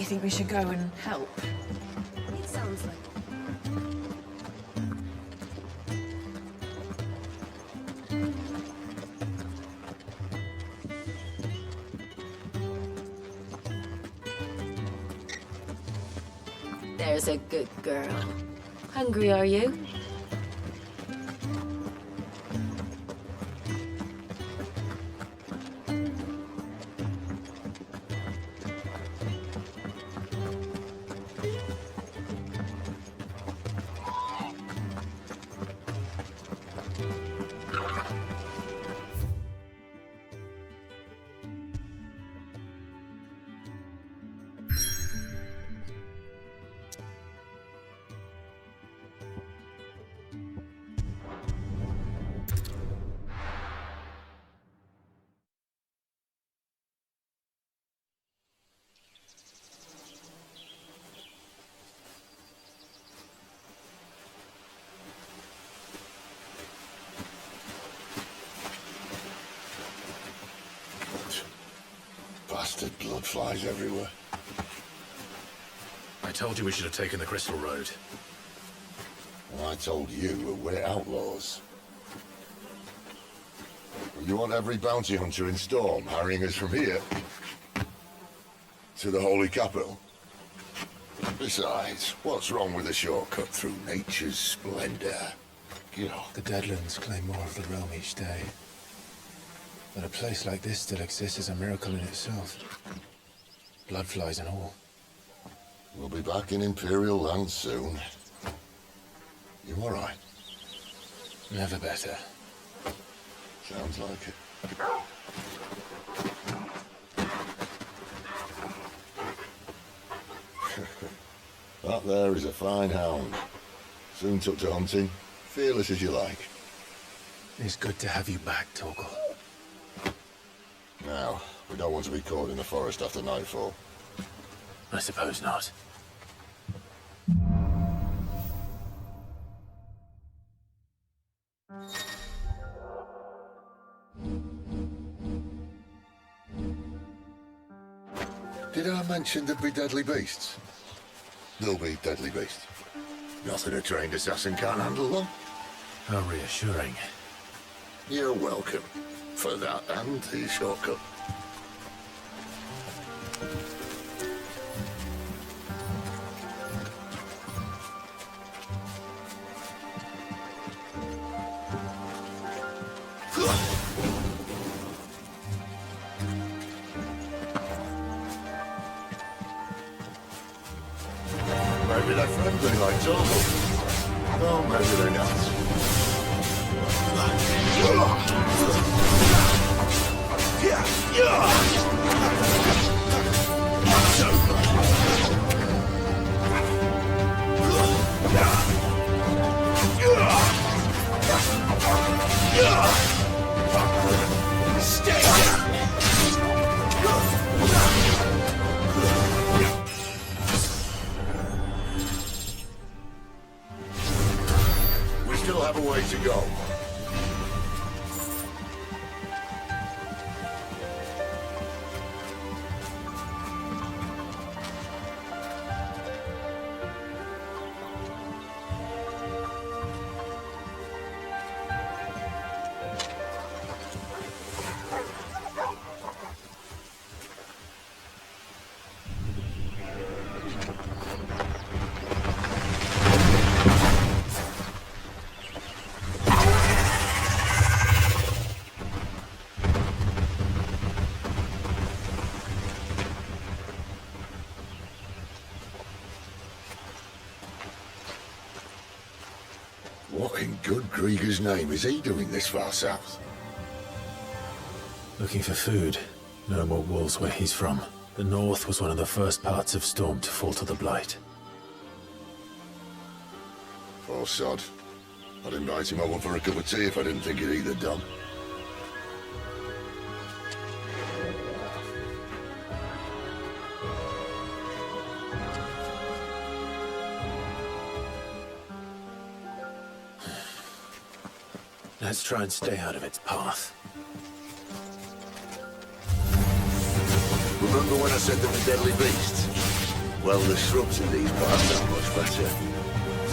you think we should go and help? It sounds like There's a good girl. Hungry, are you? Bastard blood flies everywhere. I told you we should have taken the Crystal Road. And I told you we're outlaws. You want every bounty hunter in Storm harrying us from here to the Holy Capital? Besides, what's wrong with a shortcut through nature's splendor? You know. The Deadlands claim more of the realm each day. But a place like this still exists is a miracle in itself. Bloodflies and all. We'll be back in Imperial land soon. You all right? Never better. Sounds like it. That there is a fine hound. Soon took to hunting. Fearless as you like. It's good to have you back, Torgal. Now, we don't want to be caught in the forest after nightfall. I suppose not. Did I mention there'd be deadly beasts? There'll be deadly beasts. Nothing a trained assassin can't handle them. How reassuring. You're welcome. For that and the shortcut. Maybe they're friendly like Torgal. Oh, maybe they're not. We still have a way to go. What in good Grieger's name is he doing this far south? Looking for food. No more wolves where he's from. The north was one of the first parts of Storm to fall to the Blight. Poor sod. I'd invite him over for a cup of tea if I didn't think he'd eat the dog. Let's try and stay out of its path. Remember when I said there were deadly beasts? Well, the shrubs in these parts aren't much better.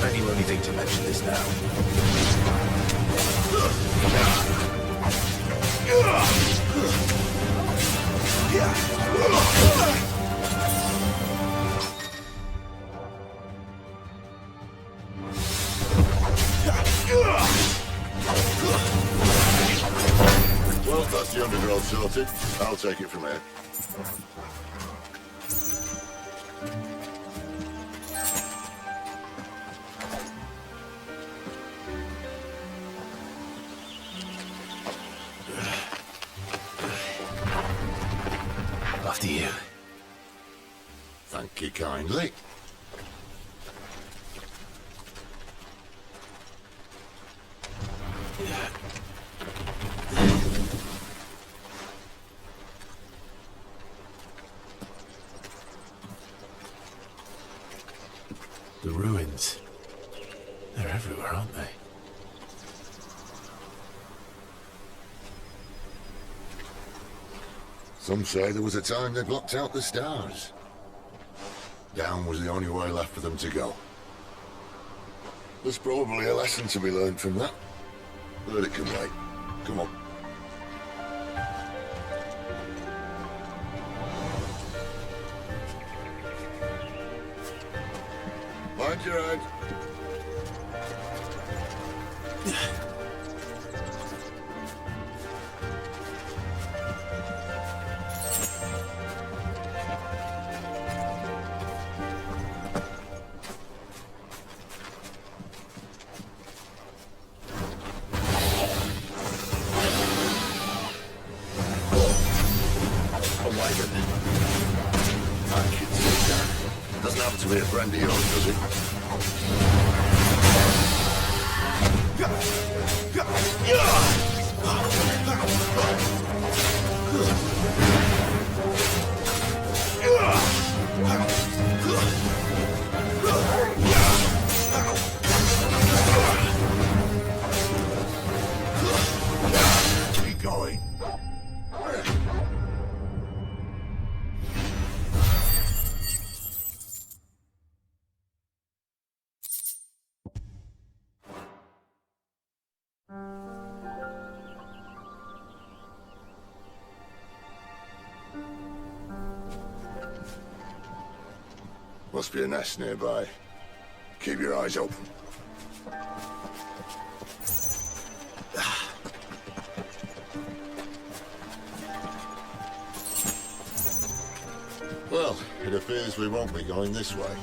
And you only think to mention this now. Well, that's the undergrowth sorted. I'll take it from here. After you. Thank you kindly. The ruins. They're everywhere, aren't they? Some say there was a time they blocked out the stars. Down was the only way left for them to go. There's probably a lesson to be learned from that. But it can wait. Come on. Mind your head. Doesn't happen to be a friend of yours, does it? Keep going. Must be a nest nearby. Keep your eyes open. Well, it appears we won't be going this way.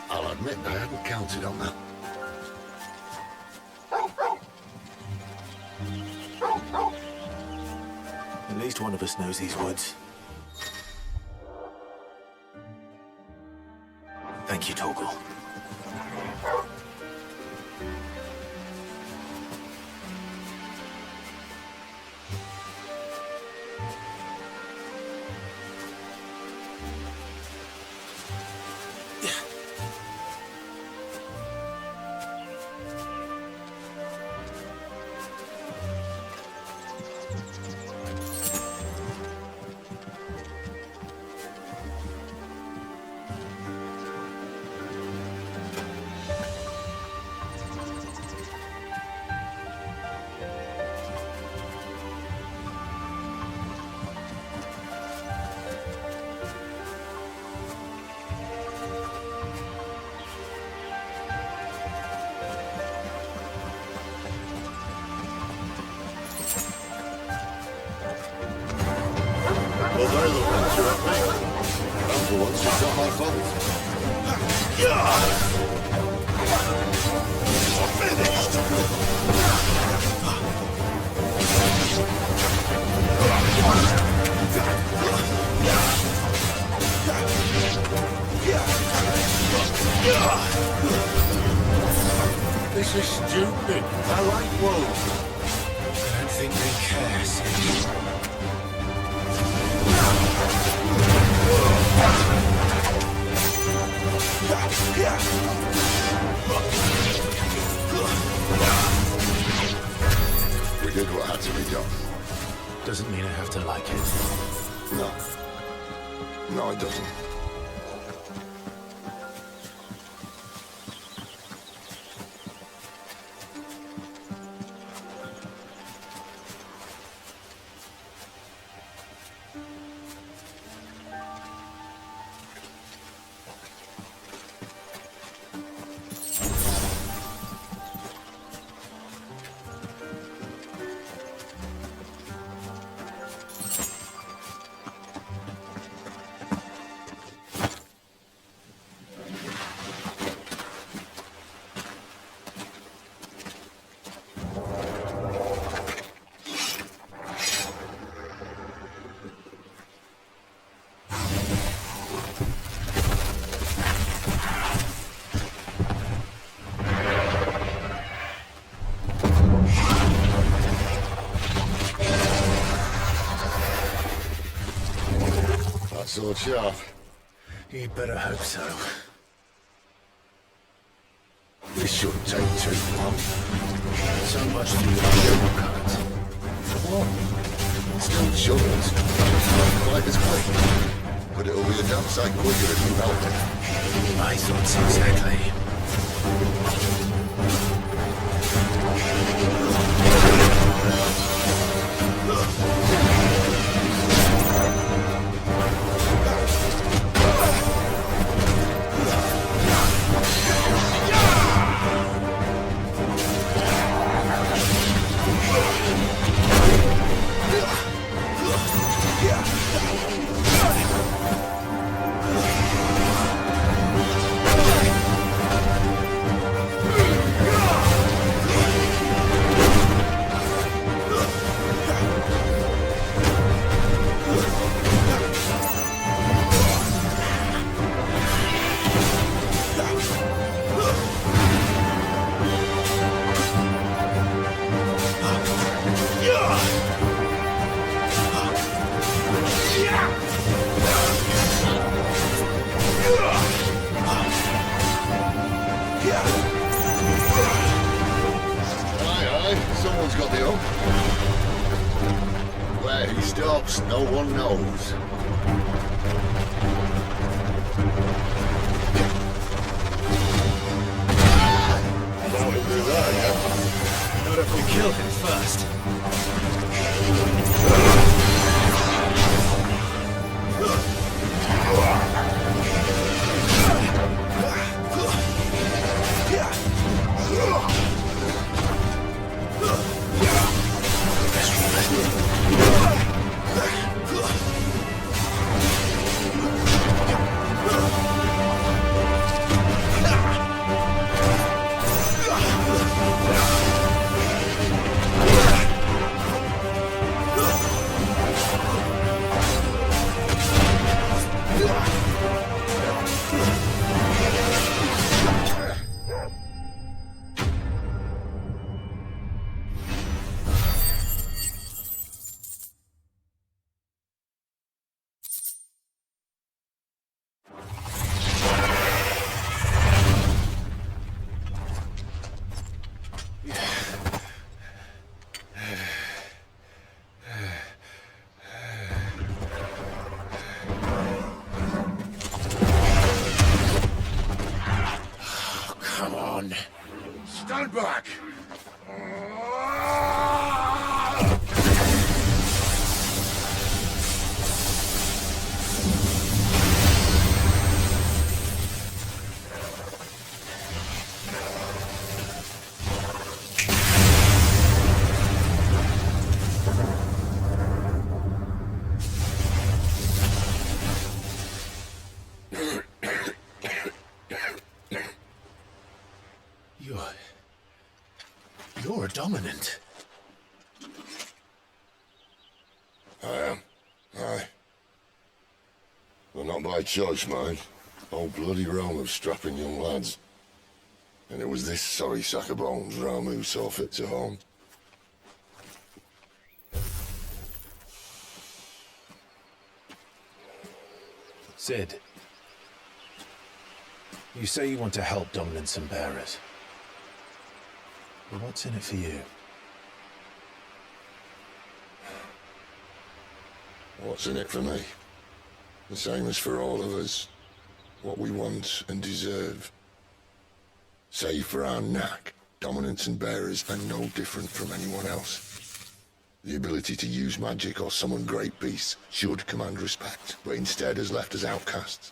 I'll admit I hadn't counted on that. At least one of us knows these woods. Thank you, Torgal. Well, they look interesting. And for once, it's not my fault. This is stupid. I like wolves. I don't think they care, Sid. We did what had to be done. Doesn't mean I have to like it. No. No, it doesn't. So sharp. You'd better hope so. This shouldn't take too long. So much for you shortcut. What? Still shouldn't. Not quite as quick. But it'll be a damn sight quicker if you help it. My thoughts exactly. Someone's got the hook. Where he stops, no one knows. Thought he'd do that, yeah? Not if we kill him first. Stand back! You're a dominant. I am. Aye. Well, not by choice, mind. Whole bloody realm of strapping young lads. And it was this sorry sack of bones Ramu saw fit to home. Sid, you say you want to help dominants and bearers. But what's in it for you? What's in it for me? The same as for all of us. What we want and deserve. Save for our knack, dominants and bearers are no different from anyone else. The ability to use magic or summon great beasts should command respect, but instead has left us outcasts.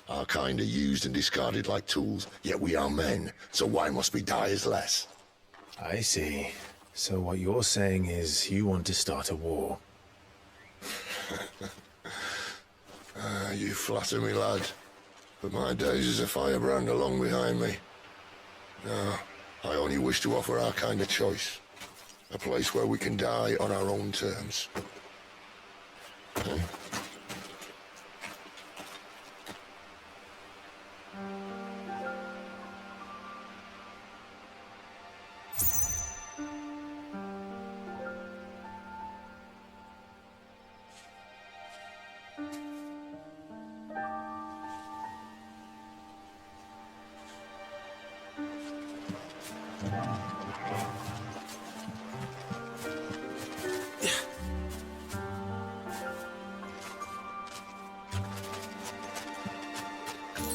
Our kind are used and discarded like tools, yet we are men, so why must we die as less? I see. So what you're saying is you want to start a war. You flatter me, lad. But my days as a firebrand are long behind me. No, I only wish to offer our kind of choice. A place where we can die on our own terms. Huh?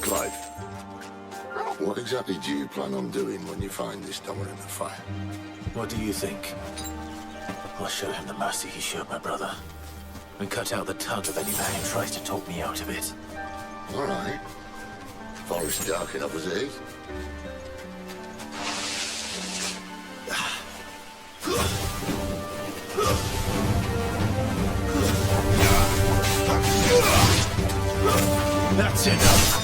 Clive, what exactly do you plan on doing when you find this dominant of fire? What do you think? I'll show him the mercy he showed my brother, and cut out the tongue of any man who tries to talk me out of it. All right. Forest dark enough as it is. That's enough!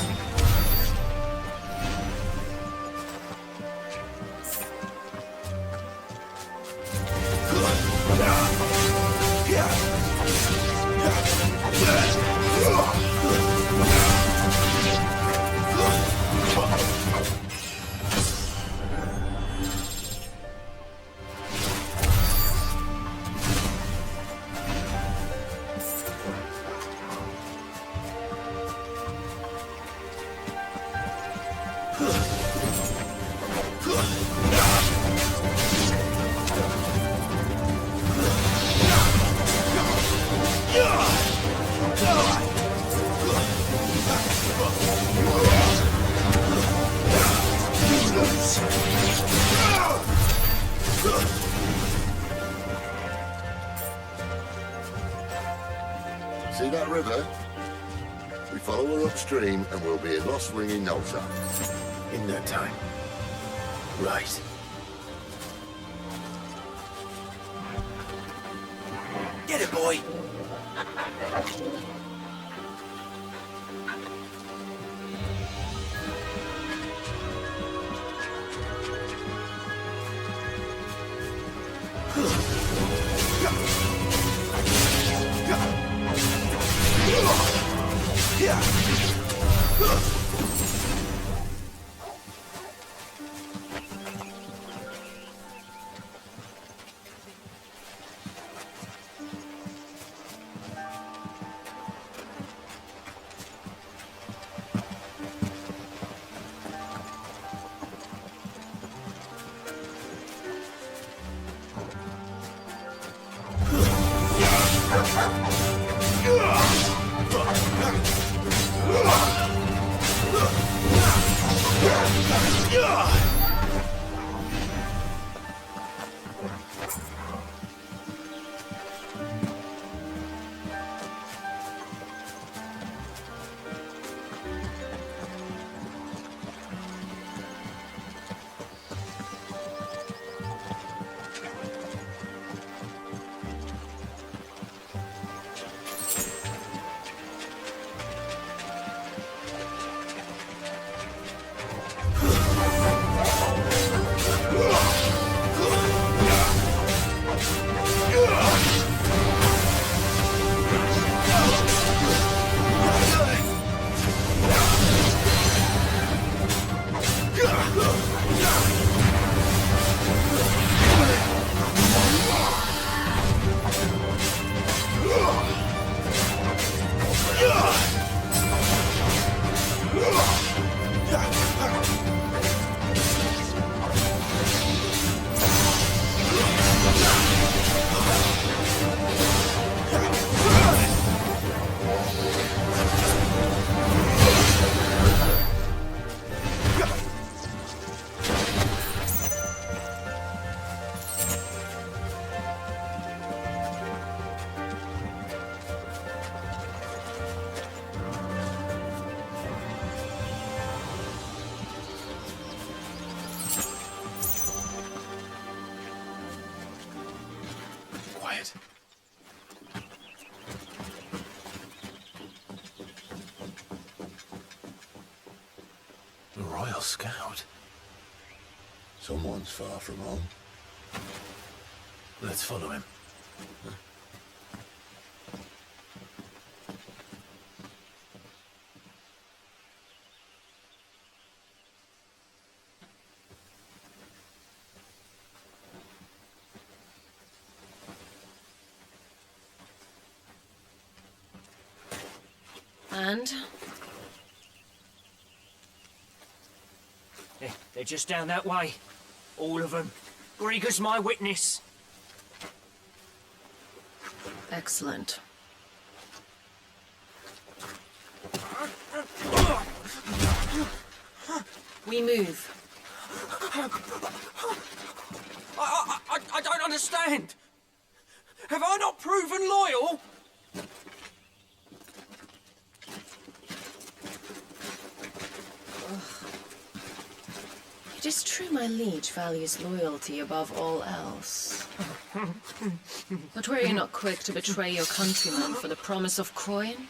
See that river? We follow her upstream and we'll be in Lost Ring in no time. In no time. Right. Get it, boy! ahead. A Royal Scout? Someone's far from home. Let's follow him. And? They're just down that way. All of them. Grieger's my witness. Excellent. We move. I don't understand. Have I not proven loyal? It is true my liege values loyalty above all else. But were you not quick to betray your countrymen for the promise of coin?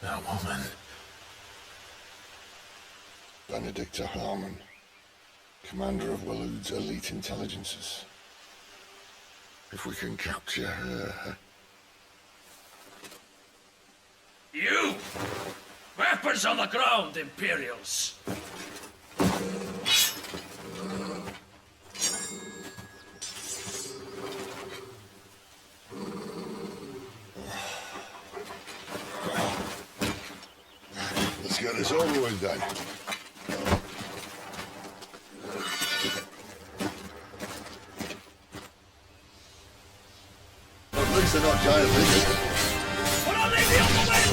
That woman. Benedicta Harmon, commander of Walood's elite intelligences. If we can capture her... You! Weapons on the ground, Imperials! Let's get this over with then. At least they're not giant lizards. But I'll leave you on the way!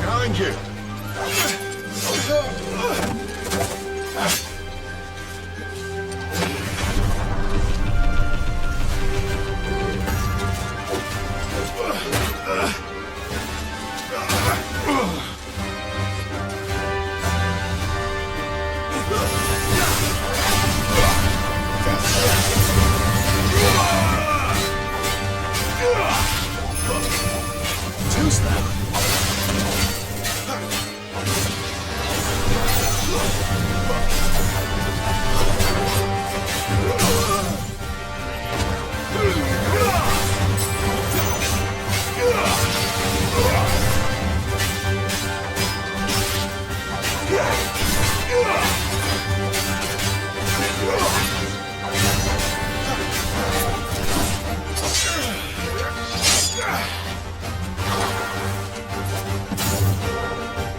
Behind you! Who's that?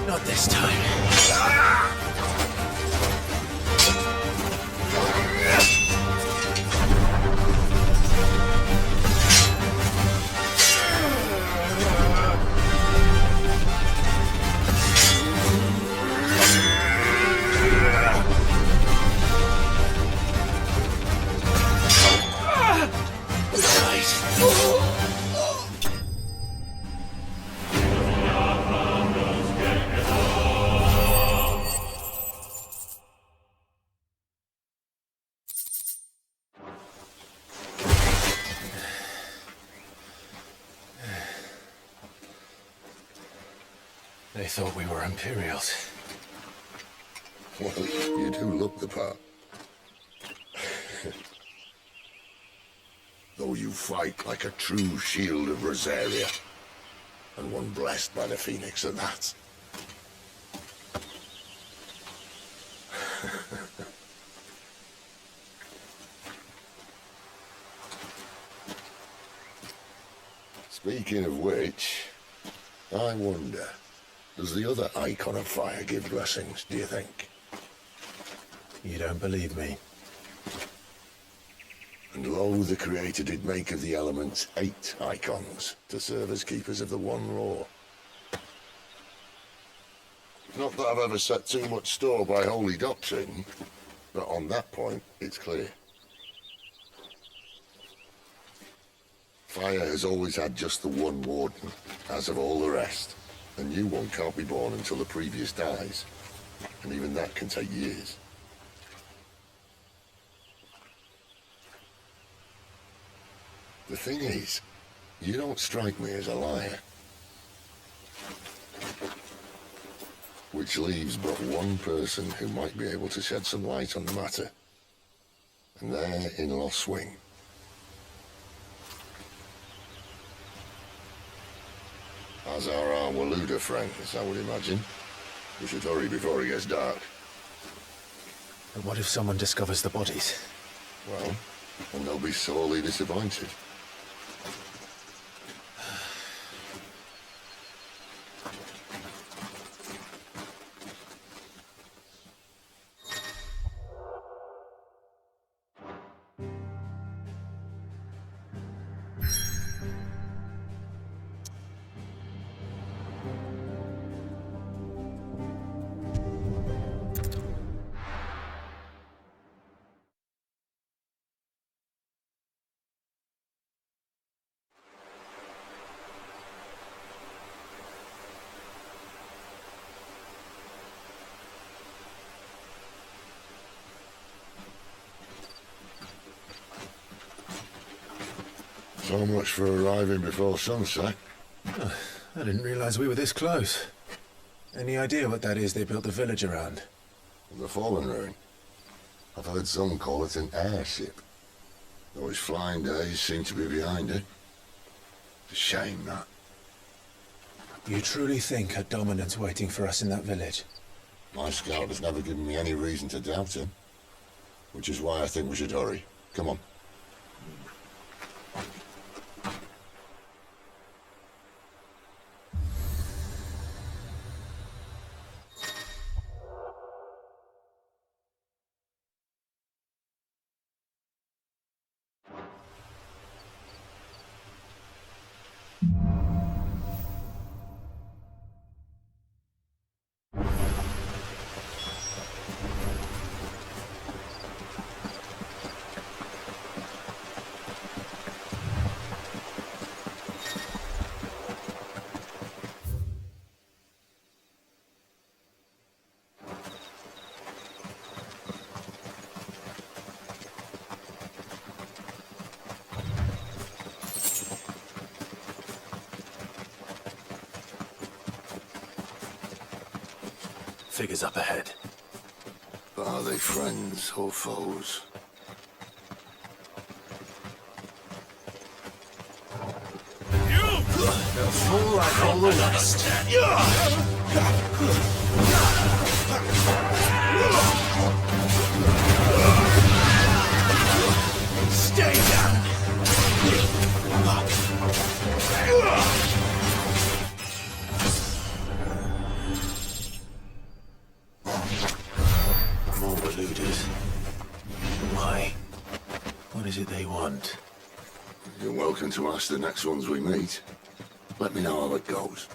Not this time. They thought we were Imperials. Well, you do look the part. you fight like a true shield of Rosaria. And one blessed by the Phoenix at that. Speaking of which, I wonder, does the other icon of fire give blessings, do you think? You don't believe me? And lo, the Creator did make of the elements 8 icons to serve as keepers of the one law. Not that I've ever set too much store by holy doctrine, but on that point, it's clear. Fire has always had just the one warden, as of all the rest. A new one can't be born until the previous dies, and even that can take years. The thing is, you don't strike me as a liar. Which leaves but one person who might be able to shed some light on the matter. And they're in Lost Swing. As are our Waluda friends, I would imagine. We should hurry before it gets dark. And what if someone discovers the bodies? Well, and they'll be sorely disappointed. So much for arriving before sunset. I didn't realize we were this close. Any idea what that is they built the village around? The Fallen Ruin. I've heard some call it an airship. Though his flying days seem to be behind it. It's a shame, that. You truly think a dominant's waiting for us in that village? My scout has never given me any reason to doubt him. Which is why I think we should hurry. Come on. Figures up ahead. But are they friends or foes? They'll fall like all the rest. Stay down! More Waludas. Why? What is it they want? You're welcome to ask the next ones we meet. Let me know how it goes.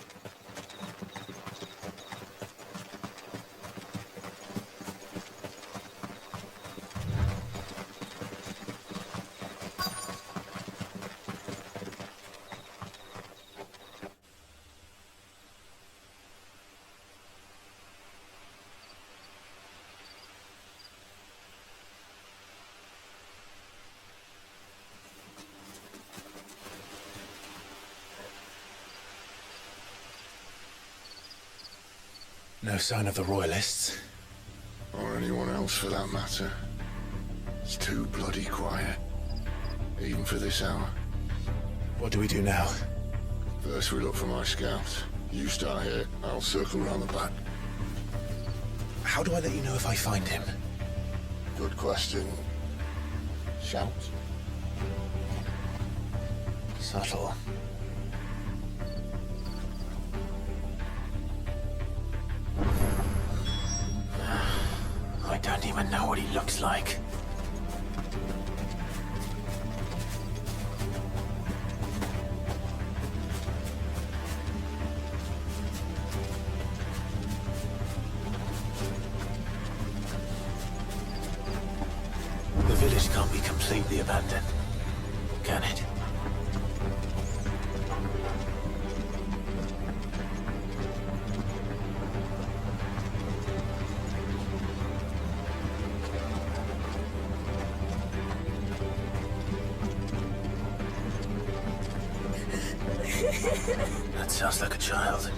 No sign of the Royalists. Or anyone else for that matter. It's too bloody quiet. even for this hour. What do we do now? First we look for my scouts. You start here, I'll circle around the back. How do I let you know if I find him? Good question. Shout? Subtle. I don't even know what he looks like. The village can't be completely abandoned, can it? That sounds like a child.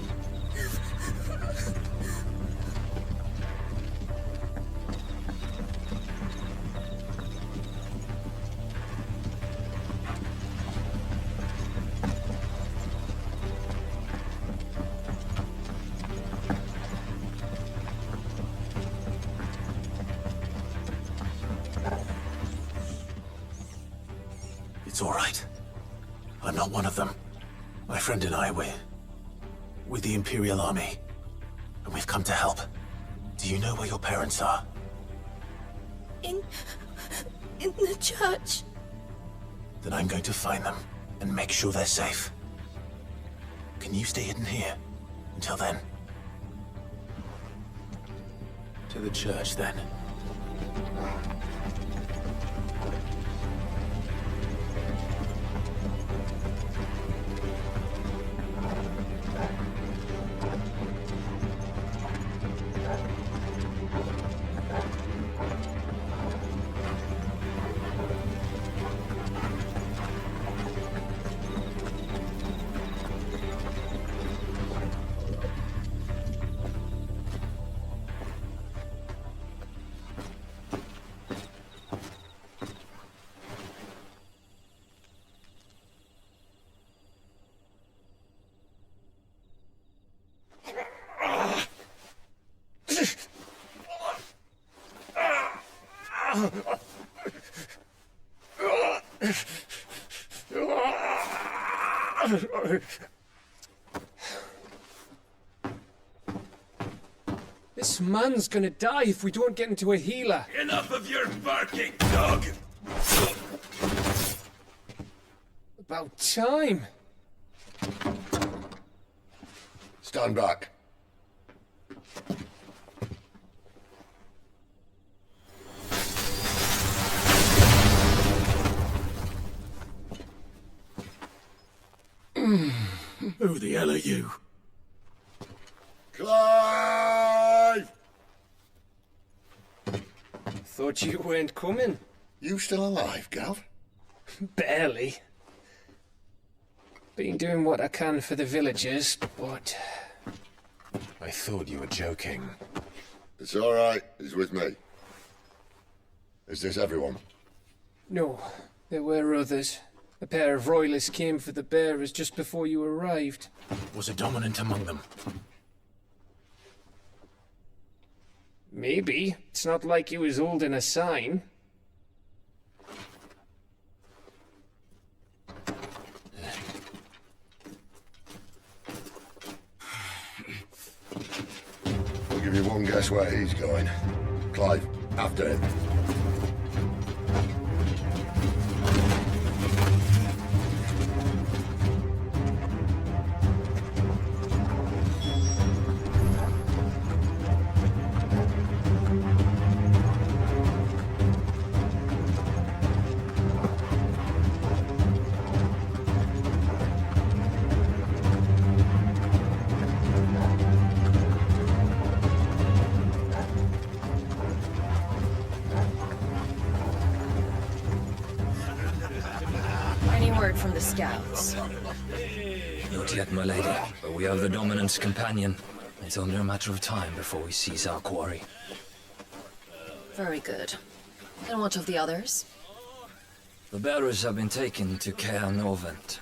It's all right. I'm not one of them. My friend and I, we're with the Imperial Army, and we've come to help. Do you know where your parents are? In the church. Then I'm going to find them and make sure they're safe. Can you stay hidden here until then? To the church, then. This man's gonna die if we don't get into a healer. Enough of your barking, dog! About time. Stand back. Who the hell are you? Clive! Thought you weren't coming. You still alive, Gav? Barely. Been doing what I can for the villagers, but... I thought you were joking. It's all right. He's with me. Is this everyone? No, there were others. A pair of royalists came for the bearers just before you arrived. Was a dominant among them? Maybe. It's not like he was holding a sign. I'll give you one guess where he's going. Clive, after him. Any word from the scouts? Not yet, my lady, but we have the Dominant's companion. It's only a matter of time before we seize our quarry. Very good. And what of the others? The bearers have been taken to Caer Norvent.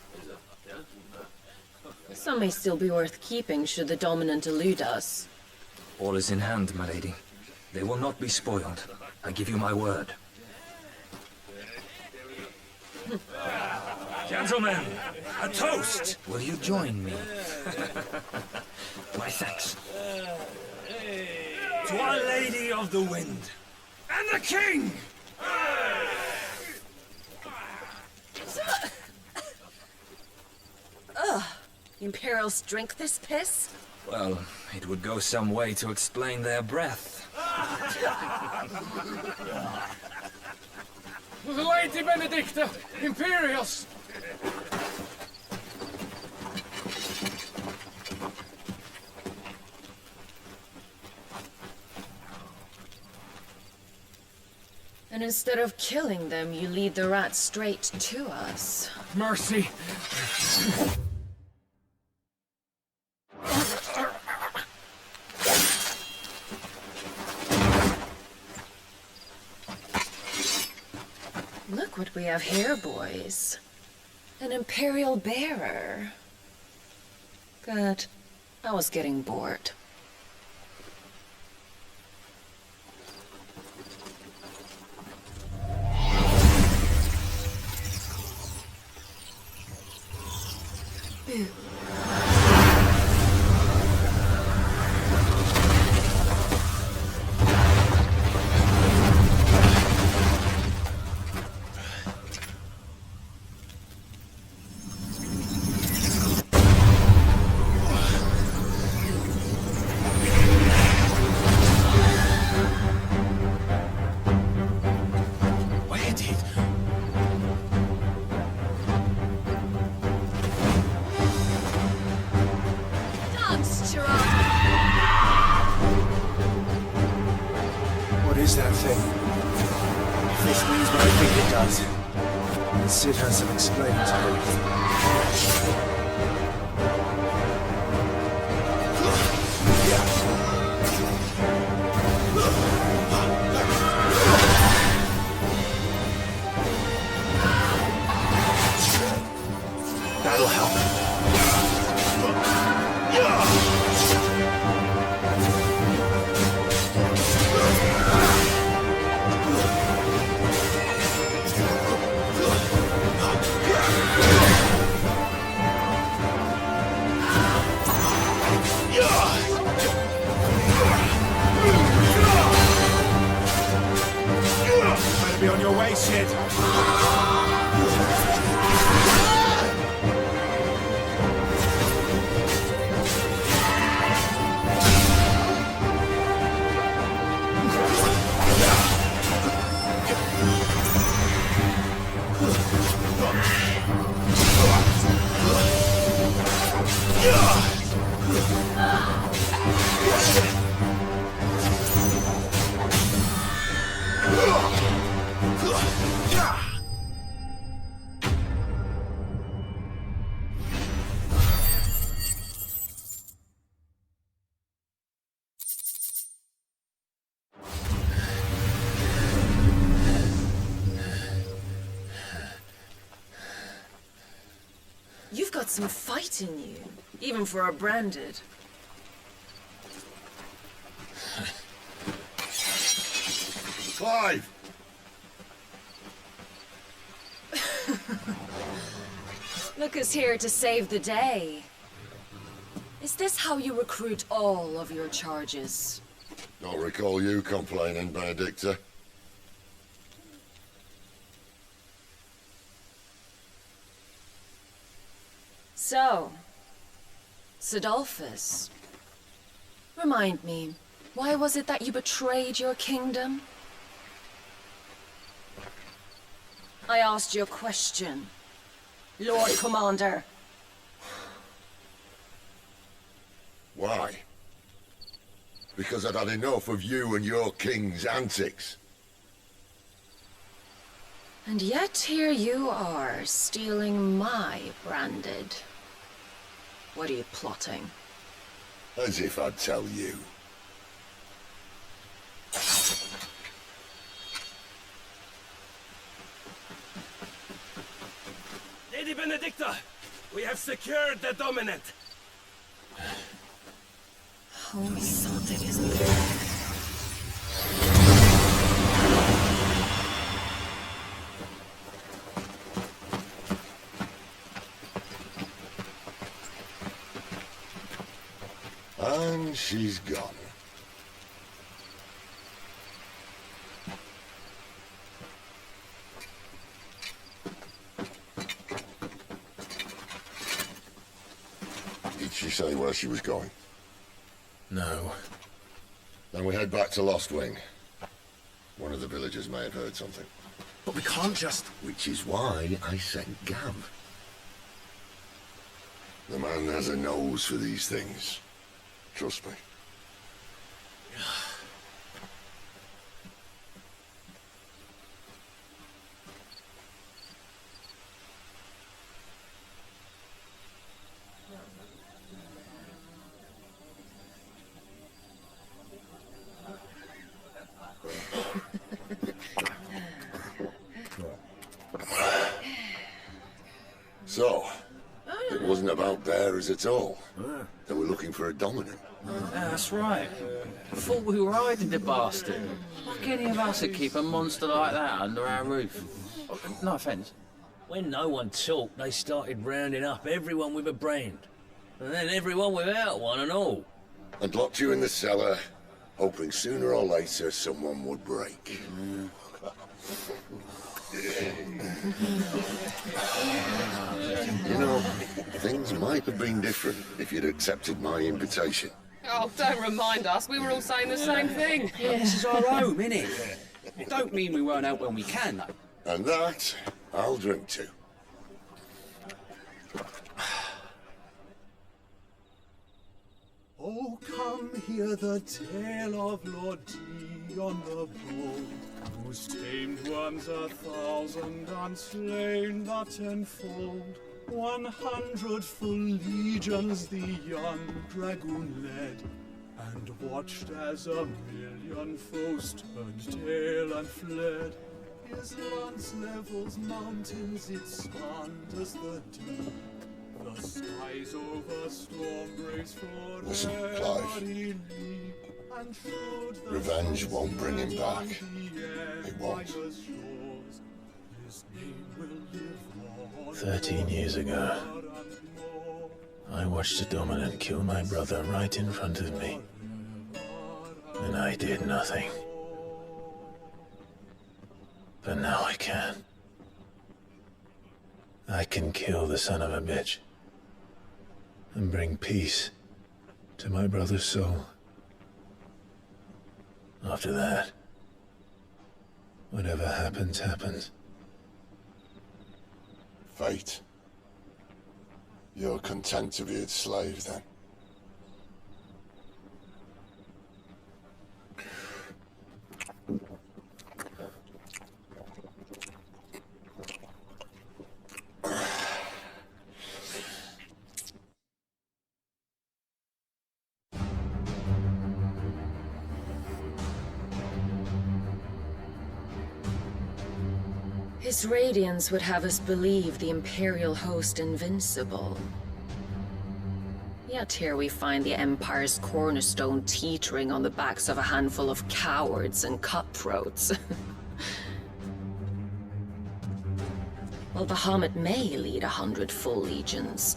Some may still be worth keeping should the dominant elude us. All is in hand, my lady. They will not be spoiled. I give you my word. Gentlemen, a toast! Will you join me? My thanks. To Our Lady of the Wind. And the King! Imperials drink this piss? Well, it would go some way to explain their breath. Lady Benedicta! Imperials! And instead of killing them, you lead the rats straight to us. Mercy! Look what we have here, boys. An Imperial bearer. Good. I was getting bored. Boo. Where did... What is that thing? If this means what I think it does, then Sid has some explaining to do. That'll help. Better be on your way, Sid. You've got some fight in you, even for a branded. Clive! Look who's here to save the day. Is this how you recruit all of your charges? Don't recall you complaining, Benedicta. So, Sidolphus, remind me, why was it that you betrayed your kingdom? I asked you a question, Lord Commander. Why? Because I'd had enough of you and your king's antics. And yet here you are, stealing my branded. What are you plotting? As if I'd tell you. Benedicta! We have secured the dominant! Holy Saint, it isn't. And she's gone. Did she say where she was going? No. Then we head back to Lost Wing. One of the villagers may have heard something. But we can't just... Which is why I sent Gav. The man has a nose for these things. Trust me. So, it wasn't about bearers at all. They were looking for a dominant. That's right. Thought we were hiding the bastard. Like any of us would keep a monster like that under our roof. No offence. When no one talked, they started rounding up everyone with a brand. And then everyone without one and all. And locked you in the cellar, hoping sooner or later someone would break. You know, things might have been different if you'd accepted my invitation. Oh, don't remind us. We were all saying the same thing. This is our home, innit? It don't mean we won't help when we can, though. And that, I'll drink to. Oh, come hear the tale of Lord Dion the Bold, whose tamed ones 1,000 and slain the tenfold. 100 full legions the young dragoon led, and watched as 1,000,000 foes turned tail and fled. His lance levels mountains, it spanned as the deep. The skies over storm breaks for Listen, Clive. Revenge won't bring him back. It won't. 13 years ago, I watched a dominant kill my brother right in front of me. And I did nothing. But now I can. I can kill the son of a bitch. And bring peace to my brother's soul. After that, whatever happens, happens. Fate. You're content to be its slave, then? His radiance would have us believe the Imperial host invincible. Yet here we find the Empire's cornerstone teetering on the backs of a handful of cowards and cutthroats. While Bahamut may lead 100 full legions,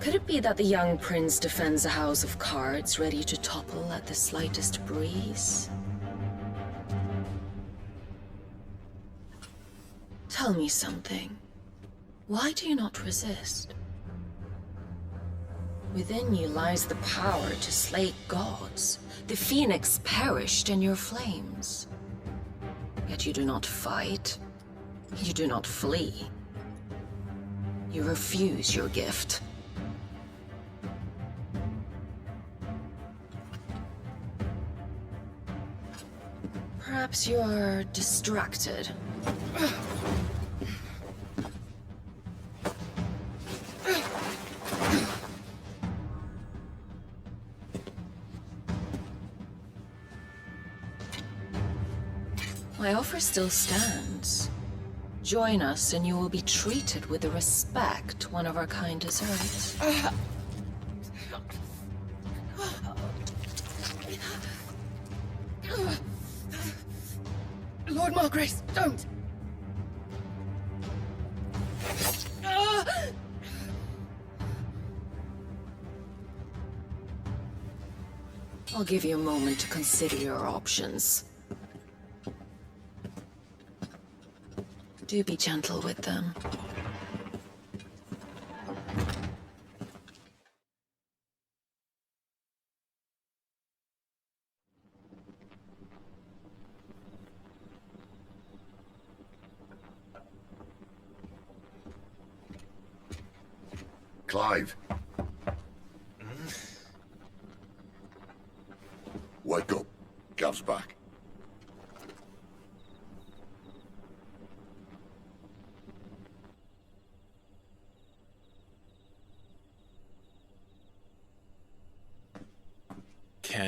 could it be that the young prince defends a house of cards ready to topple at the slightest breeze? Tell me something. Why do you not resist? Within you lies the power to slay gods. The phoenix perished in your flames. Yet you do not fight. You do not flee. You refuse your gift. Perhaps you are distracted. My offer still stands. Join us and you will be treated with the respect one of our kind deserves. Lord Margrace, don't! I'll give you a moment to consider your options. Do be gentle with them. Clive. Wake up. Gav's back.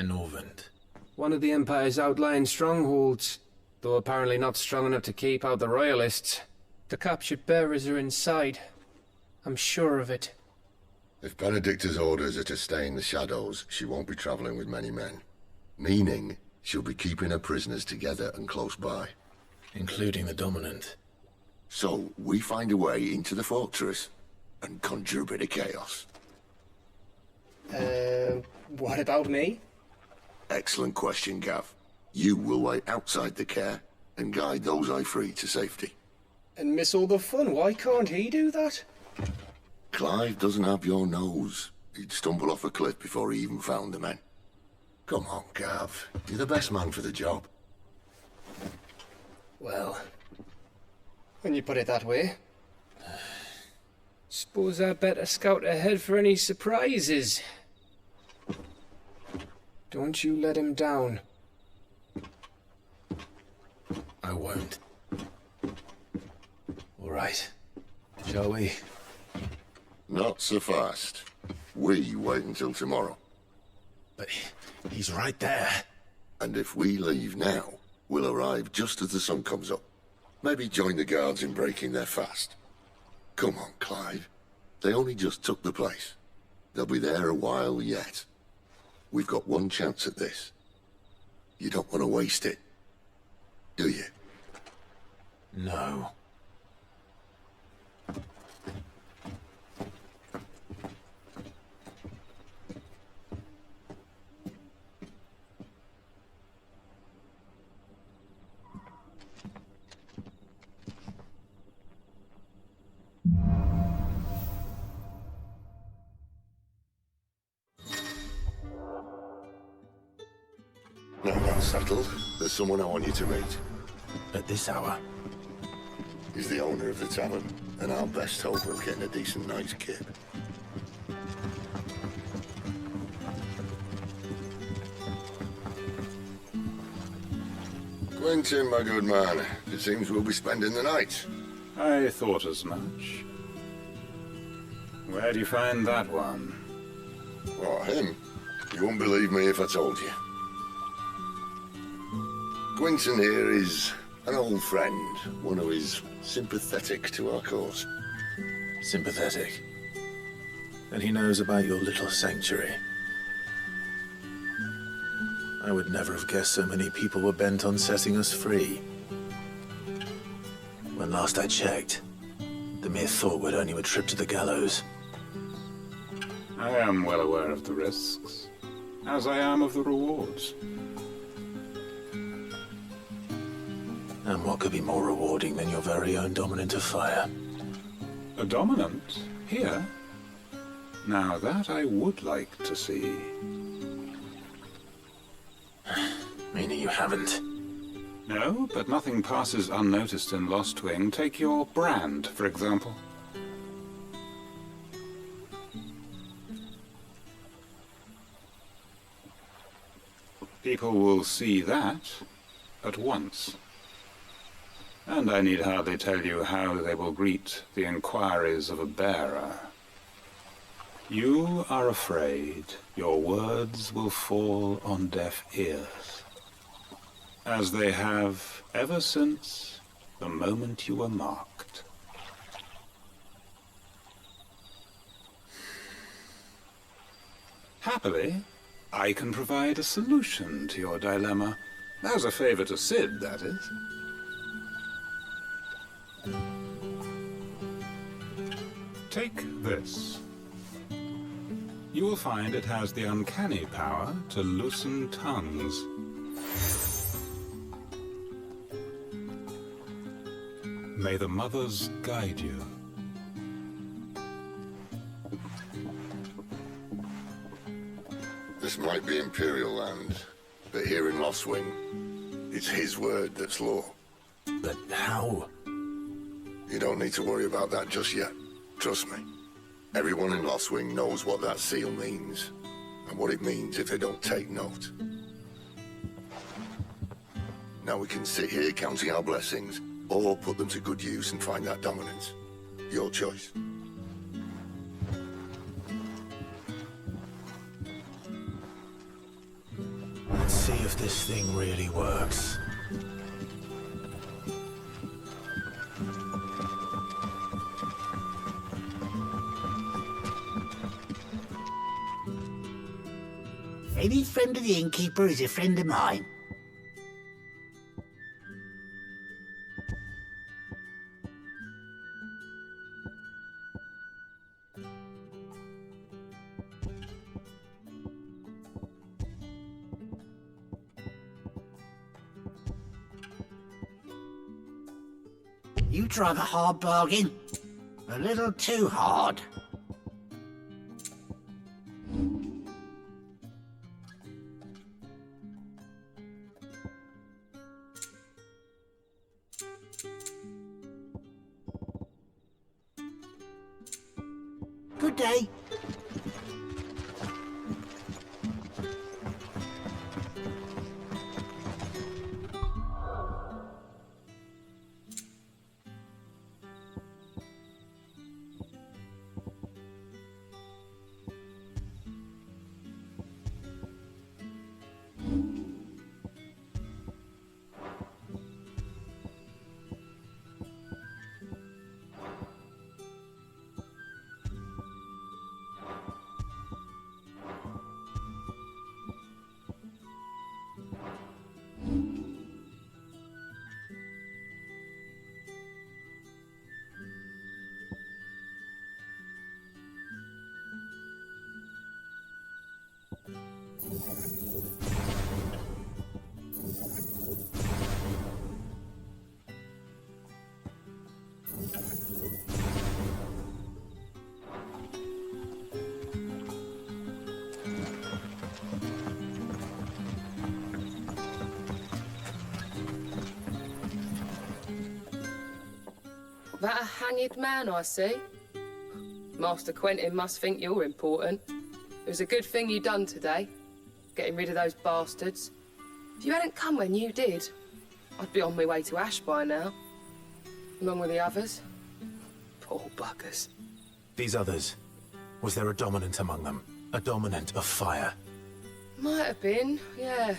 Norvend. One of the Empire's outlying strongholds, though apparently not strong enough to keep out the Royalists. The captured bearers are inside. I'm sure of it. If Benedicta's orders are to stay in the shadows, she won't be traveling with many men. Meaning, she'll be keeping her prisoners together and close by. Including the Dominant. So, we find a way into the fortress and conjure a bit of chaos. What about me? Excellent question, Gav. You will wait outside the care and guide those I free to safety. And miss all the fun. Why can't he do that? Clive doesn't have your nose. He'd stumble off a cliff before he even found the men. Come on, Gav. You're the best man for the job. Well, when you put it that way. Suppose I'd better scout ahead for any surprises. Don't you let him down. I won't. All right. Shall we? Not so fast. We wait until tomorrow. But he's right there. And if we leave now, we'll arrive just as the sun comes up. Maybe join the guards in breaking their fast. Come on, Clive. They only just took the place. They'll be there a while yet. We've got one chance at this. You don't want to waste it, do you? No. Now settled. There's someone I want you to meet. At this hour? He's the owner of the tavern, and our best hope of getting a decent night's kip. Quentin, my good man. It seems we'll be spending the night. I thought as much. Where do you find that one? Oh, him? You wouldn't believe me if I told you. Quentin here is an old friend, one who is sympathetic to our cause. Sympathetic. And he knows about your little sanctuary. I would never have guessed so many people were bent on setting us free. When last I checked, the mere thought would earn you a trip to the gallows. I am well aware of the risks, as I am of the rewards. And what could be more rewarding than your very own Dominant of Fire? A Dominant? Here? Now that I would like to see. Meaning you haven't? No, but nothing passes unnoticed in Lost Wing. Take your brand, for example. People will see that at once. And I need hardly tell you how they will greet the inquiries of a bearer. You are afraid your words will fall on deaf ears, as they have ever since the moment you were marked. Happily, I can provide a solution to your dilemma. As a favor to Sid, that is. Take this. You will find it has the uncanny power to loosen tongues. May the mothers guide you. This might be Imperial land, but here in Lostwing, it's his word that's law. But how? You don't need to worry about that just yet. Trust me. Everyone in Lostwing knows what that seal means, and what it means if they don't take note. Now we can sit here counting our blessings, or put them to good use and find that dominance. Your choice. Let's see if this thing really works. Any friend of the innkeeper is a friend of mine. You drive a hard bargain. A little too hard. Good day. That a hanged man I see? Master Quentin must think you're important. It was a good thing you done today, getting rid of those bastards. If you hadn't come when you did, I'd be on my way to Ash by now, along with the others. Poor buggers. These others, was there a dominant among them? A dominant of fire? Might have been, yeah.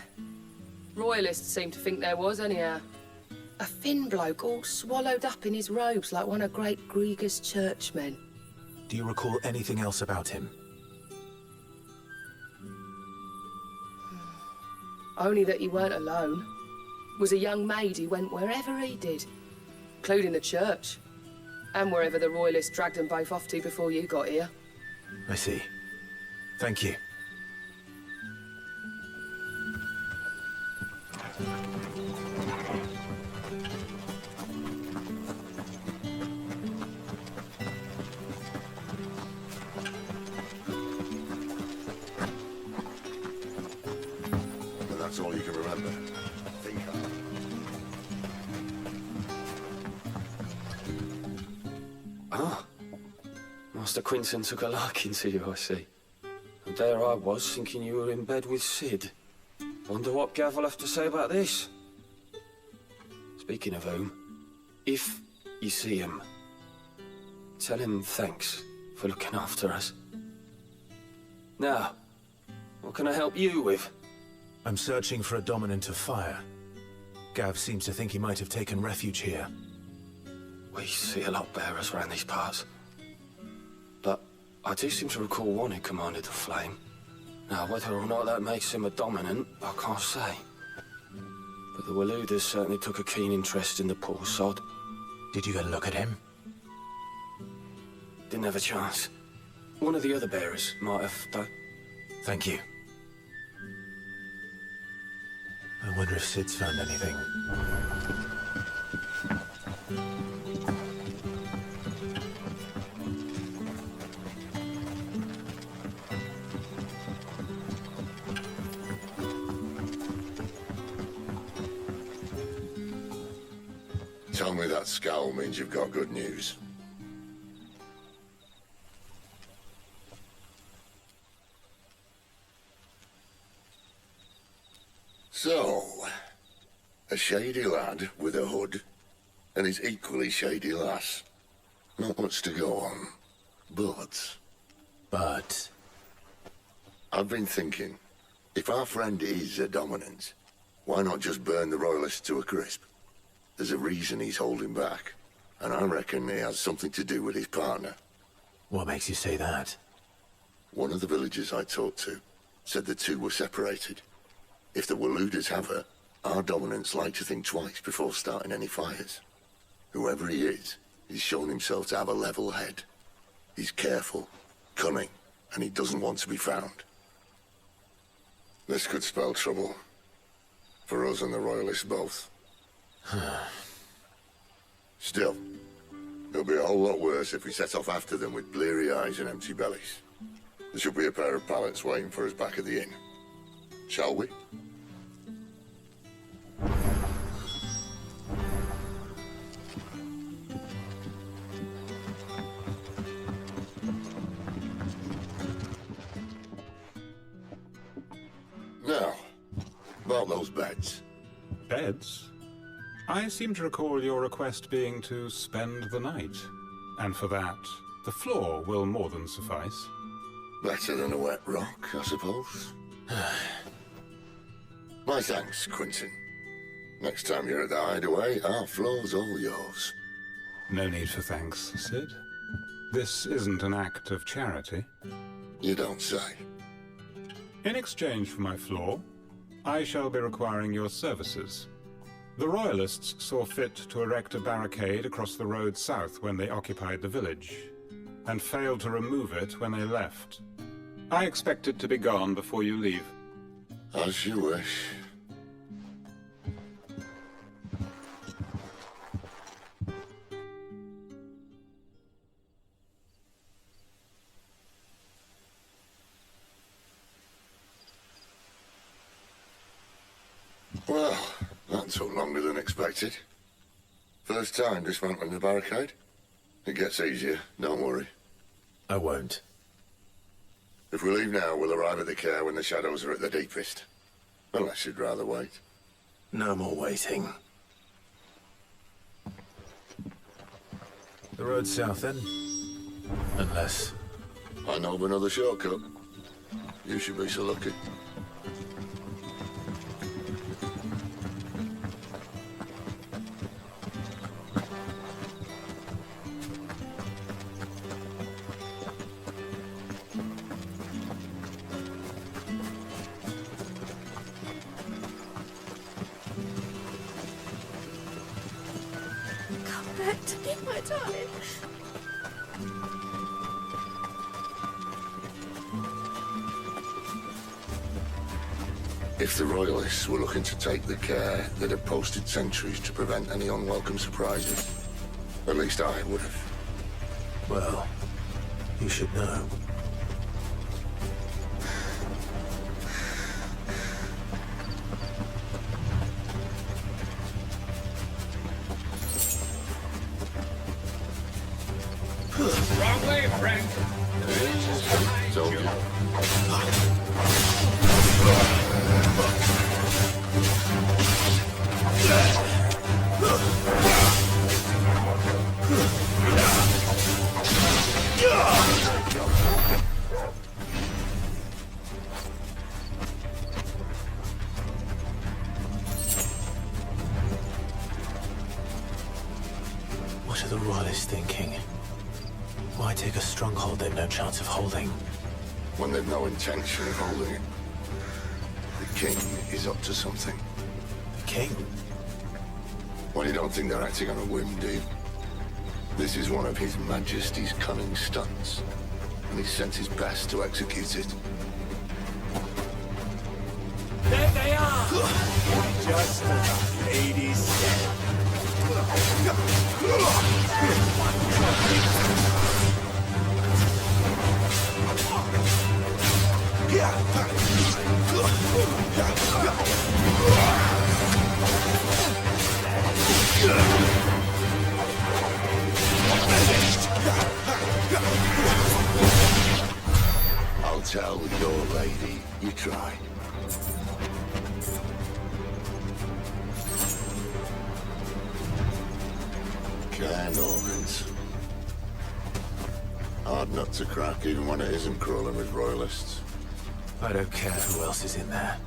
Royalists seem to think there was, anyhow. A thin bloke all swallowed up in his robes like one of Great Grieger's churchmen. Do you recall anything else about him? Only that he weren't alone. Was a young maid who went wherever he did, including the church, and wherever the Royalists dragged them both off to before you got here. I see. Thank you. And that's all you can remember. Think hard. Ah, Master Quinton took a liking to you, I see. And there I was, thinking you were in bed with Sid. Wonder what Gav will have to say about this. Speaking of whom, if you see him, tell him thanks for looking after us. Now, what can I help you with? I'm searching for a dominant of fire. Gav seems to think he might have taken refuge here. We see a lot bearers around these parts. But I do seem to recall one who commanded the flame. Now, whether or not that makes him a dominant, I can't say. But the Waluders certainly took a keen interest in the poor sod. Did you get a look at him? Didn't have a chance. One of the other bearers might have, though. Thank you. I wonder if Sid's found anything. Tell me that scowl means you've got good news. So, a shady lad with a hood, and his equally shady lass. Not much to go on, but... I've been thinking, if our friend is a dominant, why not just burn the Royalists to a crisp? There's a reason he's holding back, and I reckon he has something to do with his partner. What makes you say that? One of the villagers I talked to said the two were separated. If the Waluders have her, our dominants like to think twice before starting any fires. Whoever he is, he's shown himself to have a level head. He's careful, cunning, and he doesn't want to be found. This could spell trouble. For us and the Royalists both. Still, it'll be a whole lot worse if we set off after them with bleary eyes and empty bellies. There should be a pair of pallets waiting for us back at the inn. Shall we? Now, about those beds. Beds? I seem to recall your request being to spend the night. And for that, the floor will more than suffice. Better than a wet rock, I suppose. My thanks, Quinton. Next time you're at the hideaway, our floor's all yours. No need for thanks, Sid. This isn't an act of charity. You don't say. In exchange for my floor, I shall be requiring your services. The Royalists saw fit to erect a barricade across the road south when they occupied the village, and failed to remove it when they left. I expect it to be gone before you leave. As you wish. Well, that took longer than expected. First time dismantling the barricade? It gets easier, don't worry. I won't. If we leave now, we'll arrive at the care when the shadows are at the deepest. Unless you'd rather wait. No more waiting. The road south then? Unless... I know of another shortcut. You should be so lucky. Come back to me, my darling. If the Royalists were looking to take the care, they'd have posted sentries to prevent any unwelcome surprises. At least I would have. Well, you should know. Wrong way, friend. Told you. What are the Royalists thinking? Why take a stronghold they've no chance of holding? when they've no intention of holding it. The king is up to something. The king? Well, you don't think they're acting on a whim, do you? This is one of His Majesty's cunning stunts, and he sent his best to execute it. There they are! Just as the lady said. I'll tell your lady. You try. Kind organs. Hard nut to crack, even when it isn't crawling with royalists. I don't care who else is in there.